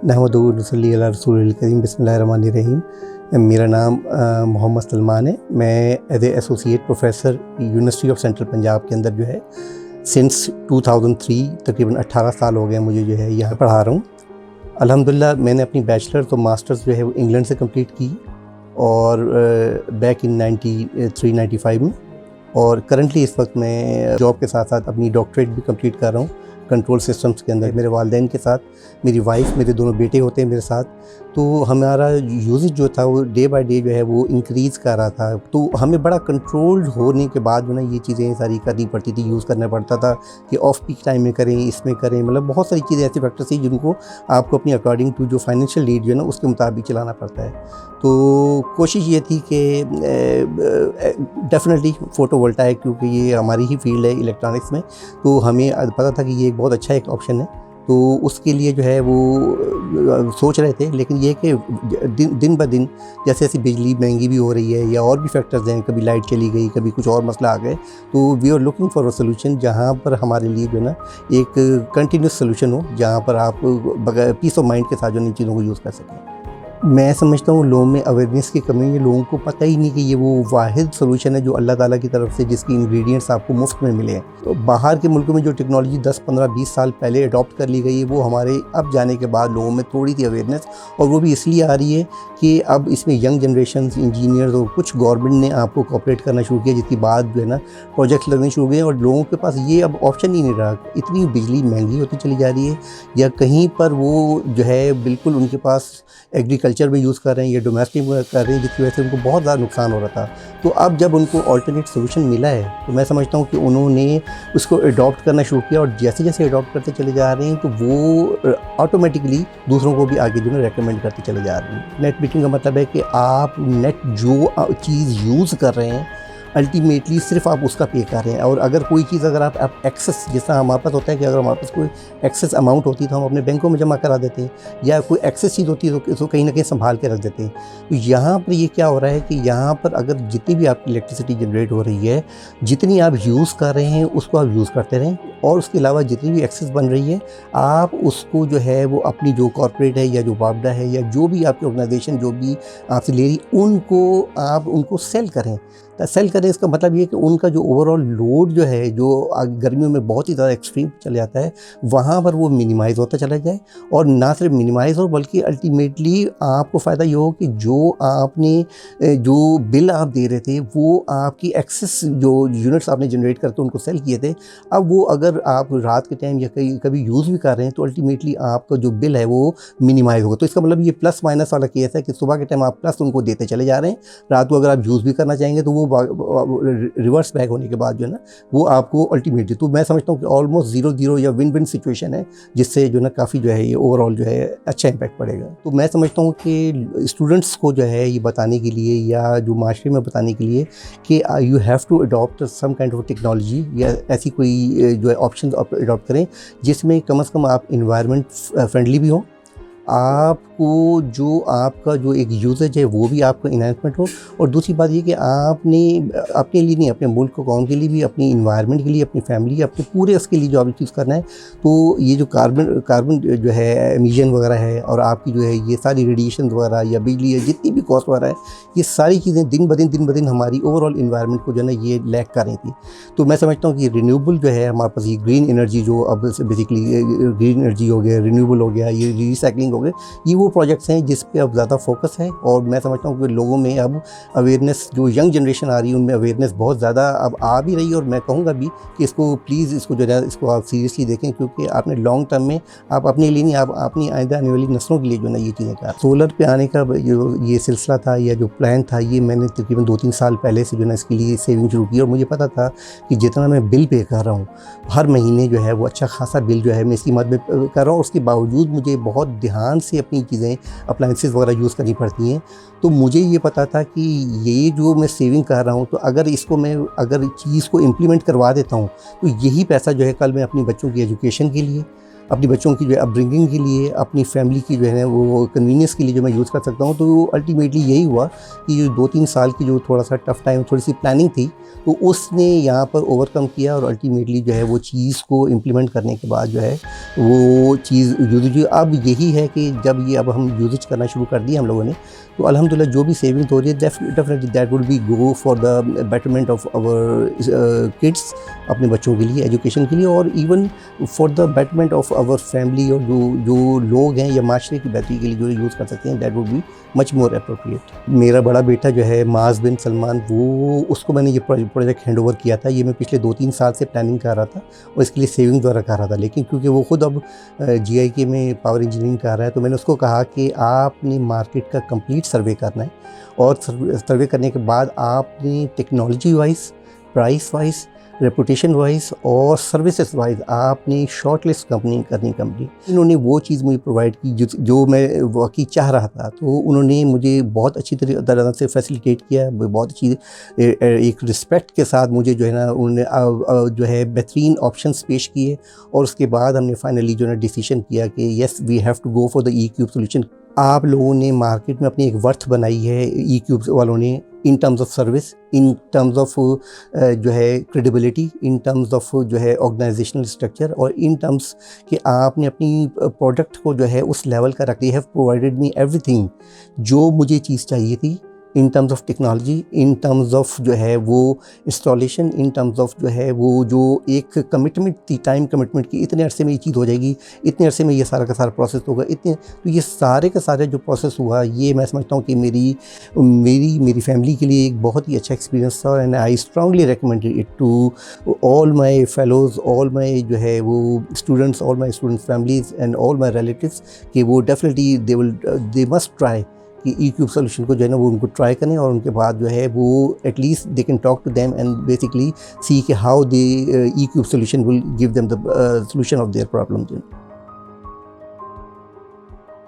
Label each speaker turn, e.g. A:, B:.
A: नहमदुहु व नसल्ली अला रसूलिल करीम बिस्मिल्लाहिर्रहमानिर्रहीम। मेरा नाम मोहम्मद सलमान है। मैं as a associate professor university of central Punjab के अंदर जो है सिंस 2003 तकरीबन 18 साल हो गए मुझे जो है यहाँ पढ़ा रहा हूँ। अल्हम्दुलिल्लाह मैंने अपनी बैचलर तो मास्टर्स जो है वो इंग्लैंड से कंप्लीट की और बैक इन 93-95 में, और करंटली इस वक्त मैं जॉब के साथ साथ अपनी डॉक्टरेट भी कंप्लीट कर रहा हूँ कंट्रोल सिस्टम्स के अंदर। मेरे वालिदैन के साथ मेरी वाइफ, मेरे दोनों बेटे होते हैं मेरे साथ, तो हमारा यूजेज जो था वो डे बाय डे जो है वो इंक्रीज़ कर रहा था। तो हमें बड़ा कंट्रोल्ड होने के बाद जो ना ये चीज़ें सारी करनी पड़ती थी, यूज़ करना पड़ता था कि ऑफ पीक टाइम में करें, इसमें करें, मतलब बहुत सारी चीज़ें ऐसे फैक्टर्स थी जिनको आपको अपनी अकॉर्डिंग टू जो फाइनेंशियल नीड जो है ना उसके मुताबिक चलाना पड़ता है। तो कोशिश ये थी कि डेफिनेटली फ़ोटोवोल्टाइक, क्योंकि ये हमारी ही फील्ड है इलेक्ट्रॉनिक्स में, तो हमें पता था कि ये एक बहुत अच्छा एक ऑप्शन है। तो उसके लिए जो है वो सोच रहे थे, लेकिन ये कि दिन ब दिन जैसे जैसे बिजली महंगी भी हो रही है या और भी फैक्टर्स हैं, कभी लाइट चली गई, कभी कुछ और मसला आ गए, तो we are looking for a solution जहाँ पर हमारे लिए जो ना एक कंटिन्यूस सोल्यूशन हो, जहाँ पर आप बगैर पीस ऑफ माइंड के साथ जो इन चीज़ों को यूज़ कर सकें। मैं समझता हूँ लोगों में अवेयरनेस की कमी है। लोगों को पता ही नहीं कि ये वो वाहिद सोल्यूशन है जो अल्लाह ताला की तरफ से जिसकी इंग्रेडिएंट्स आपको मुफ्त में मिले हैं। तो बाहर के मुल्कों में जो टेक्नोलॉजी 10, 15, 20 साल पहले अडॉप्ट कर ली गई है, वो हमारे अब जाने के बाद लोगों में थोड़ी सी अवेयरनेस, और वो भी इसलिए आ रही है कि अब इसमें यंग जनरेशन इंजीनियर्स और कुछ गवर्नमेंट ने आपको कोऑपरेट करना शुरू किया, जिसकी बाद जो है ना प्रोजेक्ट्स लगने शुरू हुए हैं, और लोगों के पास ये अब ऑप्शन ही नहीं रहा। इतनी बिजली महंगी होती चली जा रही है, या कहीं पर वो जो है बिल्कुल उनके पास एग्रीकल्चर में यूज़ कर रहे हैं या डोमेस्टिक में कर रहे हैं, जिसकी वजह से उनको बहुत ज़्यादा नुकसान हो रहा था। तो अब जब उनको अल्टरनेट सोल्यूशन मिला है, तो मैं समझता हूँ कि उन्होंने उसको अडॉप्ट करना शुरू किया, और जैसे जैसे अडॉप्ट करते चले जा रहे हैं तो वो ऑटोमेटिकली दूसरों को भी आगे जो है रेकमेंड करते चले जा रहे हैं। नेट बीटिंग का मतलब है कि आप नेट जो चीज़ यूज़ कर रहे हैं अल्टीमेटली सिर्फ आप उसका पे कर रहे हैं, और अगर कोई चीज़ अगर आप एक्सेस, जैसा हमारे पास होता है कि अगर हमारे पास कोई एक्सेस अमाउंट होती है तो हम अपने बैंकों में जमा करा देते हैं, या कोई एक्सेस चीज़ होती है तो इसको कहीं ना कहीं संभाल के रख देते हैं। तो यहाँ पर ये क्या हो रहा है कि यहाँ पर अगर जितनी भी आपकी इलेक्ट्रिसिटी जनरेट हो रही है, जितनी आप यूज़ कर रहे हैं उसको आप यूज़ करते रहें, और उसके अलावा जितनी भी एक्सेस बन रही है आप उसको जो है वो अपनी जो कॉर्पोरेट है या जो वापडा है या जो भी आपकी ऑर्गेनाइजेशन जो भी आपसे ले रही, उनको सेल करें। सेल करें इसका मतलब ये कि उनका जो ओवरऑल लोड जो है, जो गर्मियों में बहुत ही ज़्यादा एक्सट्रीम चले जाता है, वहाँ पर वो मिनिमाइज़ होता चला जाए, और ना सिर्फ मिनिमाइज़ हो बल्कि अल्टीमेटली आपको फ़ायदा ये हो कि जो आपने जो बिल आप दे रहे थे वो आपकी एक्सेस जो यूनिट्स आपने जनरेट करके उनको सेल किए थे, अब वो अगर आप रात के टाइम या कभी यूज़ भी कर रहे हैं तो अल्टीमेटली आपका जो बिल है वो मिनिमाइज़ होगा। तो इसका मतलब ये प्लस माइनस वाला केस है कि सुबह के टाइम आप प्लस उनको देते चले जा रहे हैं, रात को अगर आप यूज़ भी करना चाहेंगे तो वो रिवर्स बैक होने के बाद जो है ना वो आपको अल्टीमेटली, तो मैं समझता हूँ कि ऑलमोस्ट 0-0 या विन विन सिचुएशन है, जिससे जो ना काफ़ी जो है ये ओवरऑल जो है अच्छा इम्पैक्ट पड़ेगा। तो मैं समझता हूँ कि स्टूडेंट्स को जो है ये बताने के लिए या जो माशरे में बताने के लिए कि you have to adopt some kind of technology, या ऐसी कोई जो है ऑप्शन अडॉप्ट करें जिसमें कम से कम आप इन्वायरमेंट फ्रेंडली भी हों, आपको जो आपका जो एक यूजेज है वो भी आपका इन्हांसमेंट हो, और दूसरी बात ये कि आपने अपने लिए नहीं, अपने मुल्क को कौम के लिए भी, अपनी इन्वायरमेंट के लिए, अपनी फैमिली, अपने पूरे उसके लिए जो आप चीज़ करना है, तो ये जो कार्बन जो है एमिशन वगैरह है, और आपकी जो है ये सारी रेडिएशन वगैरह या बिजली है जितनी भी कॉस्ट वगैरह है, ये सारी चीज़ें दिन ब दिन हमारी ओवरऑल इन्वायरमेंट को जो है ना ये लैग कर रही थी। तो मैं समझता हूँ कि रिन्यूएबल जो है हमारे पास, ये ग्रीन एनर्जी जो अब बेसिकली ग्रीन एनर्जी हो गया, रिन्यूएबल हो गया, ये रिसाइकलिंग हो गए, ये वो प्रोजेक्ट्स हैं जिस पे अब ज़्यादा फोकस है। और मैं समझता हूँ कि लोगों में अब अवेयरनेस, जो यंग जनरेशन आ रही है उनमें अवेयरनेस बहुत ज़्यादा अब आ भी रही है, और मैं कहूँगा भी कि इसको प्लीज़ इसको जो है इसको आप सीरियसली देखें, क्योंकि आपने लॉन्ग टर्म में आप अपने लिए नहीं, आप अपनी आने वाली नस्लों के लिए जो है ना ये चीज़ें कर। सोलर पे आने का जो ये सिलसिला था या जो प्लान था, ये मैंने तकरीबन 2-3 साल पहले से जो है ना इसके लिए सेविंग शुरू की, और मुझे पता था कि जितना मैं बिल पे कर रहा हूँ हर महीने जो है वो अच्छा खासा बिल जो है मैं इसकी मद में कर रहा हूँ, उसके बावजूद मुझे बहुत ध्यान से अपनी चीज़ें अप्लाइंसेस वगैरह यूज़ करनी पड़ती हैं। तो मुझे ये पता था कि ये जो मैं सेविंग कर रहा हूँ, तो अगर इसको मैं अगर चीज़ को इम्प्लीमेंट करवा देता हूँ तो यही पैसा जो है कल मैं अपनी बच्चों की एजुकेशन के लिए, अपने बच्चों की जो है अपब्रिंगिंग के लिए, अपनी फैमिली की जो है ना वो कन्वीनियंस के लिए जो मैं यूज़ कर सकता हूँ। तो अल्टीमेटली यही हुआ कि जो 2-3 साल की जो थोड़ा सा टफ़ टाइम, थोड़ी सी प्लानिंग थी, तो उसने यहाँ पर ओवरकम किया और अल्टीमेटली जो है वो चीज़ को इम्प्लीमेंट करने के बाद जो है वो चीज़ यूज़। अब यही है कि जब ये अब हम यूज़ करना शुरू कर दिया हम लोगों ने, तो अल्हम्दुलिल्लाह जो भी सेविंग हो रही है definitely that will be go for the betterment of our kids, अपने बच्चों के लिए, एजुकेशन के लिए, और even for the betterment of our family, और जो लोग हैं या माशरे की बेहतरी के लिए जो यूज़ कर सकते हैं, that would be much more appropriate. मेरा बड़ा बेटा जो है माज बिन सलमान, वो उसको मैंने ये प्रोजेक्ट हैंड ओवर किया था। ये मैं पिछले 2-3 साल से प्लानिंग कर रहा था और इसके लिए सेविंग द्वारा कर रहा था, लेकिन क्योंकि वो खुद अब GIK में पावर इंजीनियरिंग कर रहा है, तो मैंने उसको कहा कि आपने मार्केट का कंप्लीट सर्वे करना है, और सर्वे करने के बाद आपने technology wise, price wise, reputation wise और सर्विसेज वाइज आपने शॉर्ट लिस्ट कंपनी। इन्होंने वो चीज़ मुझे प्रोवाइड की जो मैं वाकई चाह रहा था। तो उन्होंने मुझे बहुत अच्छी तरह से फैसिलिटेट किया, बहुत अच्छी एक रिस्पेक्ट के साथ मुझे जो है ना उन्होंने जो है बेहतरीन ऑप्शंस पेश किए, और उसके बाद हमने फाइनली जो है डिसीजन किया कि yes we have to go for the E-Cube solution. आप लोगों ने मार्केट में अपनी एक वर्थ बनाई है E-Cube वालों ने, in terms of service, in terms of जो है क्रेडिबिलिटी, इन टर्म्स ऑफ जो है ऑर्गेनाइजेशनल स्ट्रक्चर, और इन टर्म्स कि आपने अपनी प्रोडक्ट को जो है उस लेवल का रख दिया। हैव प्रोवाइडेड मी एवरीथिंग जो मुझे चीज़ चाहिए थी, in terms of technology, in terms of जो है वो इंस्टॉलेशन, इन टर्म्स ऑफ जो है वो जो एक कमिटमेंट थी, टाइम कमिटमेंट की, इतने अरसे में ये चीज़ हो जाएगी, इतने अरसे में ये सारा का सारा प्रोसेस होगा, इतने। तो ये सारे का सारा जो प्रोसेस हुआ, ये मैं समझता हूँ कि मेरी फैमिली के लिए एक बहुत ही अच्छा एक्सपीरियंस था, and I strongly recommend it to all my fellows, all my जो है वो students, all my students families and all my relatives, कि वो डेफिनेटली दे मस्ट ट्राई कि E-Cube सोल्यूशन को जो है ना वो उनको ट्राई करें, और उनके बाद जो है वो at least they can talk to them and basically see कि how they E-Cube solution will give them the solution of their problem.